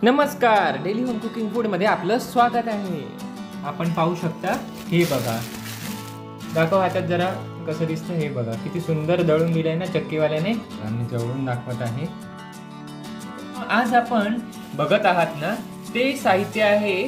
नमस्कार, daily home cooking food मध्ये आपलं स्वागत आहे। आपण पाहू शकता, हे बघा, दाखव हातात जरा कसं दिसतं। हे बघा किती सुंदर दळून दिलंय ना चक्कीवाल्याने। आम्ही जवळून दाखवत आहे। आज आपण बघत आहात ना, ते साहित्य आहे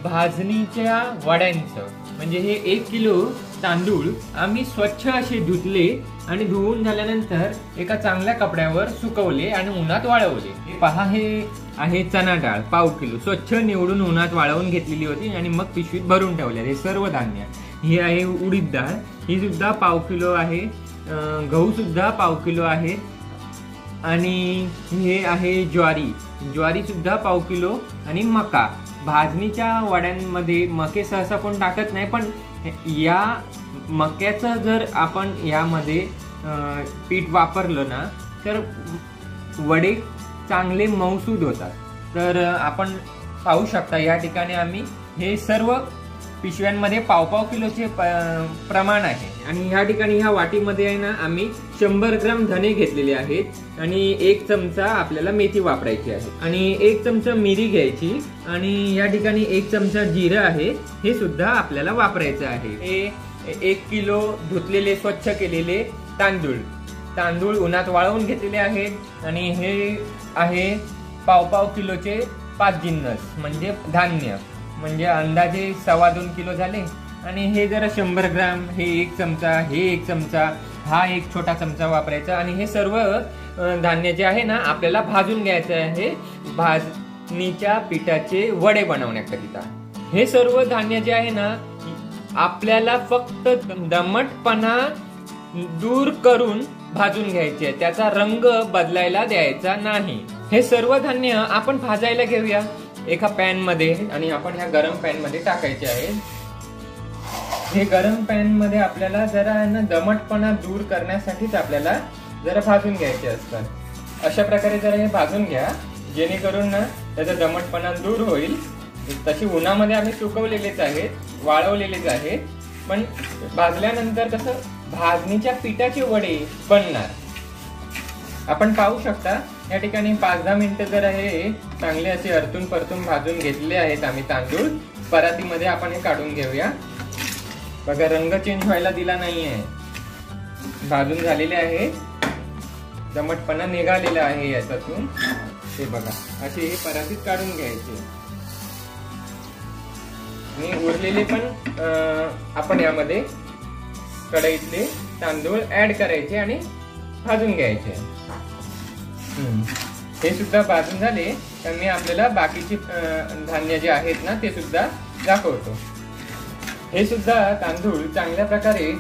भाजणीच्या वड्यांचं। म्हणजे हे 1 किलो तांदूळ आम्ही स्वच्छ असे धुतले आणि धुवून झाल्यानंतर एका चांगल्या कपड्यावर सुकवले आणि उन्हात वाळवले। पहा, हे आहे चणा डाळ 1/2 किलो स्वच्छ निवडून उन्हात वाळवून घेतलेली होती आणि मग पिशवीत भरून ठेवले। हे सर्व धान्य। ही आहे उडीद डाळ, ही सुद्धा 1/2 किलो आहे। गहू सुद्धा 1/2 किलो आहे आणि हे आहे ज्वारी सुद्धा 1/2 किलो आणि मका। भाजणीच्या वड्यांमध्ये मके सहसा कोण टाकत नाही, पण या मक्याचं जर आपण यामध्ये पीठ वापरलं ना तर वडे चांगले मऊसूद होतात। तर आपण पाहू शकता, या ठिकाणी आम्ही हे सर्व पिशव्यांमध्ये 1/2 किलोचे प्रमाण आहे। आणि या ठिकाणी ह्या वाटीमध्ये आहे ना, आम्ही 100 ग्राम धने घेतलेले आहेत आणि 1 चमचा आपल्याला मेथी वापरायची आहे आणि 1 चमचा मिरी घ्यायची आणि या ठिकाणी 1 चमचा जिरं आहे, हे सुद्धा आपल्याला वापरायचं आहे। हे 1 किलो धुतलेले स्वच्छ केलेले तांदूळ उन्हात वाळवून घेतलेले आहेत आणि हे आहे 1/2 किलोचे 5 जिन्नस म्हणजे धान्य, म्हणजे अंदाजे 2.25 किलो झाले। आणि हे जरा 100 ग्राम, हे 1 चमचा, हे 1 चमचा, हा 1 छोटा चमचा वापरायचा। आणि हे सर्व धान्य जे आहे ना, आपल्याला भाजून घ्यायचं आहे भाजणीच्या पिठाचे वडे बनवण्याकरिता। हे सर्व धान्य जे आहे ना, आपल्याला फक्त दमटपणा दूर करून भाजून घ्यायचे, त्याचा रंग बदलायला द्यायचा नाही। हे सर्व धान्य आपण भाजायला घेऊया एका पॅन मध्ये आणि आपण ह्या गरम पॅन मध्ये टाकायचे आहे। हे गरम पॅन मध्ये आपल्याला जरा ना दमटपणा दूर करण्यासाठीच आपल्याला जरा भाजून घ्यायचे असतात। अशा प्रकारे जरा हे भाजून घ्या, जेणेकरून ना त्याचा दमटपणा दूर होईल। तशी उन्हामध्ये आम्ही सुकवलेलेच आहेत, वाळवलेलेच आहेत, पण भाजल्यानंतर कसं भाजणीच्या पिठाचे वडे बनणार। आपण पाहू शकता, या ठिकाणी 5-10 मिनिटं जर हे चांगले असे अरतून परतून भाजून घेतले आहेत आम्ही तांदूळ। परातीमध्ये आपण हे काढून घेऊया। बघा, रंग चेंज व्हायला दिला नाहीये, भाजून झालेले आहे, दमटपणा निघालेला आहे याच्यातून। हे बघा, असे हे परातीत काढून घ्यायचे आणि उरलेले पण आपण यामध्ये कढईतले तांदूळ ऍड करायचे आणि भाजून घ्यायचे। हे सुद्धा भाजून झाले तर मी आपल्याला बाकीचे धान्य जे आहेत ना ते सुद्धा दाखवतो। हे सुद्धा तांदूळ चांगल्या प्रकारे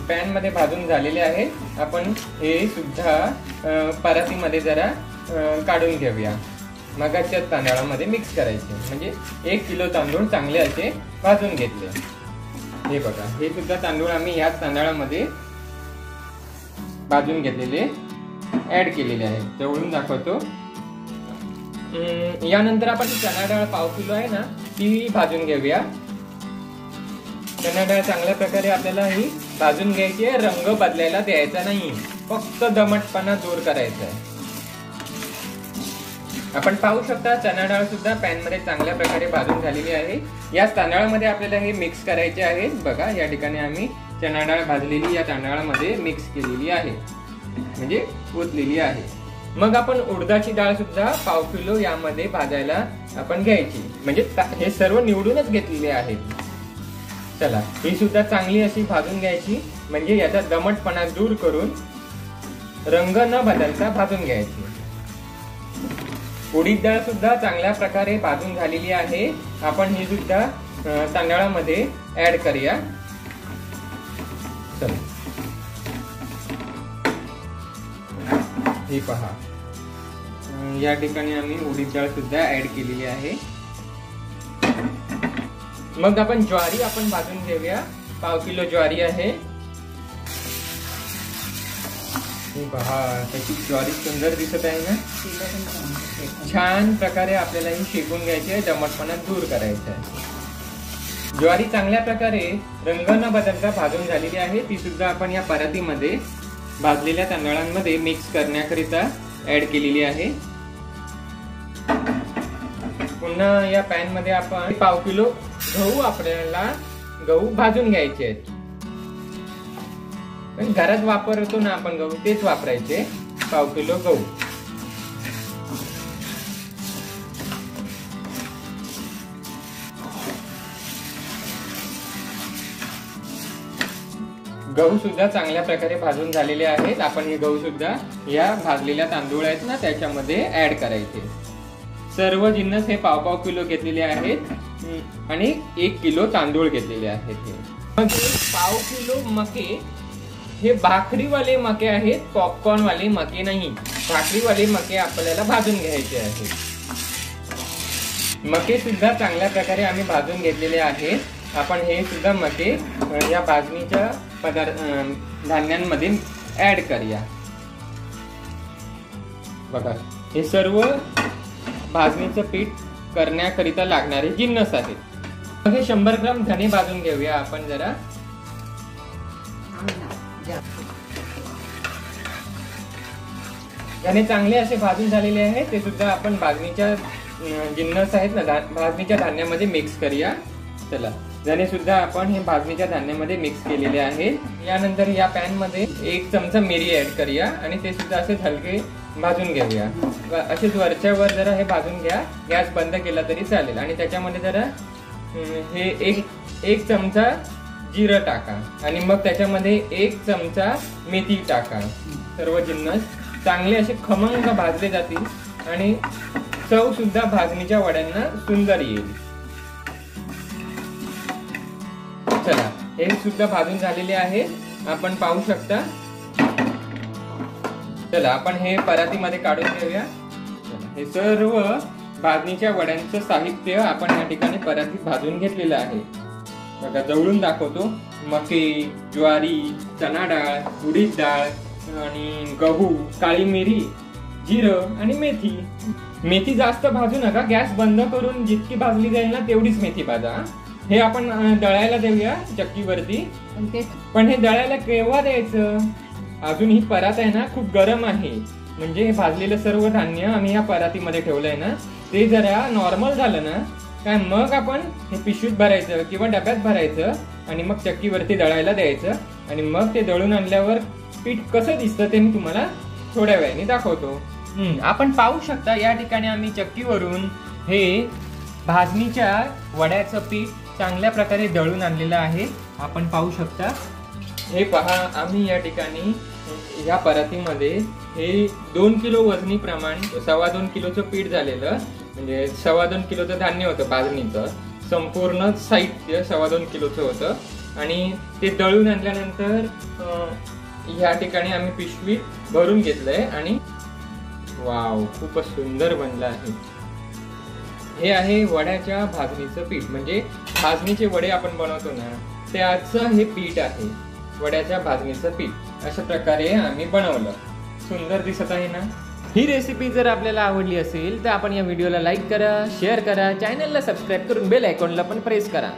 पॅन मध्ये भाजून झालेले आहे। आपण हे सुद्धा परातीमध्ये जरा काढून घेऊया, मगाच्या तांदळामध्ये मिक्स करायचे। म्हणजे 1 किलो तांदूळ चांगले असे भाजून घेतले। हे बघा, हे सुद्धा तांदूळ आम्ही याच तांदळामध्ये भाजून घेतलेले ऍड केलेले आहे। जवळून दाखवतो। यानंतर आपण चणा डाळ 1/2 किलो आहे ना, ती भाजून घेऊया। चणा डाळ चांगल्या प्रकारे आपल्याला ही भाजून घ्यायची आहे, रंग बदलायला द्यायचा नाही, फक्त दमटपणा दूर करायचा आहे। आपण पाहू शकता, चणा डाळ सुद्धा पॅन मध्ये चांगल्या प्रकारे भाजून झालेली आहे। या तांदळामध्ये आपल्याला हे मिक्स करायचे आहे। बघा, या ठिकाणी आम्ही चणा डाळ भाजलेली या तांदळामध्ये मिक्स केलेली आहे, म्हणजे ओतलेली आहे। मग आपण उडदाची डाळ सुद्धा 1/2 किलो यामध्ये भाजायला आपण घ्यायची, म्हणजे हे सर्व निवडूनच घेतलेले आहेत। चला, ही सुद्धा चांगली अशी भाजून घ्यायची, म्हणजे याचा दमटपणा दूर करून रंग न बदलता भाजून घ्यायची। उडीद डाळ सुद्धा चांगल्या प्रकारे भाजून झालेली आहे। आपण ही सुद्धा तांदळामध्ये ऍड करूया। चला, हे पहा, या ठिकाणी आम्ही उडीद डाळ सुद्धा ऍड केलेली आहे। मग आपण ज्वारी आपण भाजून घेऊया। 1/2 किलो ज्वारी आहे। हे पहा, त्याची ज्वारी सुंदर दिसत आहे ना, छान प्रकारे आपल्याला ही शेकून घ्यायची आहे, दमटपणा दूर करायचा आहे। ज्वारी चांगल्या प्रकारे रंग न बदलता भाजून झालेली आहे, ती सुद्धा आपण या परातीमध्ये भाजलेल्या तांदळांमध्ये मिक्स करण्याकरिता ऍड केलेली आहे। पुन्हा या पॅन मध्ये आपण 1/2 किलो गहू भाजून घ्यायचे आहेत. पण घरात वापरतो ना आपण गहू, तेच वापरायचे. 1/2 किलो गहू. गहू सुद्धा चांगल्या प्रकारे भाजून झालेले आहेत. आपण हे गहू सुद्धा या भाजलेल्या तांदूळ आहेत ना त्याच्यामध्ये ऍड करायचे. सर्व जिन्नस हे 1/2 किलो घेतलेले आहेत आणि 1 किलो तांदूळ घेतलेले आहेत. हे 1/2 किलो मके हे भाकरीवाले मके आहेत, पॉपकॉर्न वाले मके नाही. भाकरीवाले मके आपल्याला भाजून घ्यायचे आहेत. मके सुद्धा चांगल्या प्रकारे आम्ही भाजून घेतलेले आहेत. आपण हे सुद्धा मके या भाजणीच्या धान्यांमध्ये ऍड करूया. बघा, हे सर्व भाजणीचं पीठ करण्याकरिता लागणारे जिन्नस आहेत. हे 100 ग्राम धणे भाजून घेऊया आपण जरा. धणे चांगले असे भाजून झालेले आहेत. ते सुद्धा आपण भाजणीच्या जिन्नस आहेत ना भाजणीच्या धान्यामध्ये मिक्स करूया. चला, धणे सुद्धा आपण हे भाजणीच्या धान्यामध्ये मिक्स केलेले आहेत. यानंतर या पॅन मध्ये 1 चमचा मिरी ऍड करूया आणि ते सुद्धा असे हलके भाजून घेऊया. असेच वरच्या वर जरा हे भाजून घ्या. गॅस बंद केला तरी चालेल. आणि त्याच्यामध्ये जरा हे एक चमचा जिरं टाका आणि मग त्याच्यामध्ये 1 चमचा मेथी टाका. सर्व जिन्नस चांगले असे खमंग भाजले जातील आणि चव सुद्धा भाजणीच्या वड्यांना सुंदर येईल. चला, हे सुद्धा भाजून झालेले आहे, आपण पाहू शकता. चला, आपण हे परातीमध्ये काढून घेऊया. हे सर्व भाजणीच्या वड्यांचं साहित्य आपण या ठिकाणी परातीत भाजून घेतलेलं आहे. बघा, जवळून दाखवतो. मके, ज्वारी, चणा डाळ, उडीद डाळ आणि गहू, काळी मिरी, जिरं आणि मेथी. मेथी जास्त भाजू नका. गॅस बंद करून जितकी भाजली जाईल ना तेवढीच मेथी भाजा. हे आपण दळायला देऊया चक्कीवरती. पण हे दळायला केव्हा द्यायचं? अजून ही परात आहे ना खूप गरम आहे. म्हणजे हे भाजलेलं सर्व धान्य आम्ही या परातीमध्ये ठेवलंय ना, ते जरा नॉर्मल झालं ना काय मग आपण हे पिशवीत भरायचं किंवा डब्यात भरायचं आणि मग चक्कीवरती दळायला द्यायचं. आणि मग ते दळून आणल्यावर पीठ कसं दिसतं ते मी तुम्हाला थोड्या वेळाने दाखवतो. आपण पाहू शकता या ठिकाणी आम्ही चक्कीवरून हे भाजणीच्या वड्याचं पीठ चांगल्या प्रकारे दळून आणलेलं आहे. आपण पाहू शकता. हे पहा, आम्ही या ठिकाणी या परातीमध्ये हे 2 किलो वजनी प्रमाणे 2.25 किलोचं पीठ झालेलं, म्हणजे 2.25 किलोचं धान्य होतं भाजणीचं. संपूर्ण साहित्य 2.25 किलोचं होतं आणि ते दळून आणल्यानंतर या ठिकाणी आम्ही पिशवीत भरून घेतलंय आणि वाव, खूपच सुंदर बनलं आहे. हे आहे वड्याच्या भाजणीचं पीठ. म्हणजे भाजणीचे वडे आपण बनवतो ना त्याचं हे पीठ आहे, वड्याच्या भाजणीचं पीठ. अशा प्रकारे आम्ही बनवलं. सुंदर दिसत आहे ना. ही रेसिपी जर आपल्याला आवडली असेल तर आपण या व्हिडिओला लाईक करा, शेअर करा, चॅनलला सबस्क्राईब करून बेल आयकॉनला पण प्रेस करा.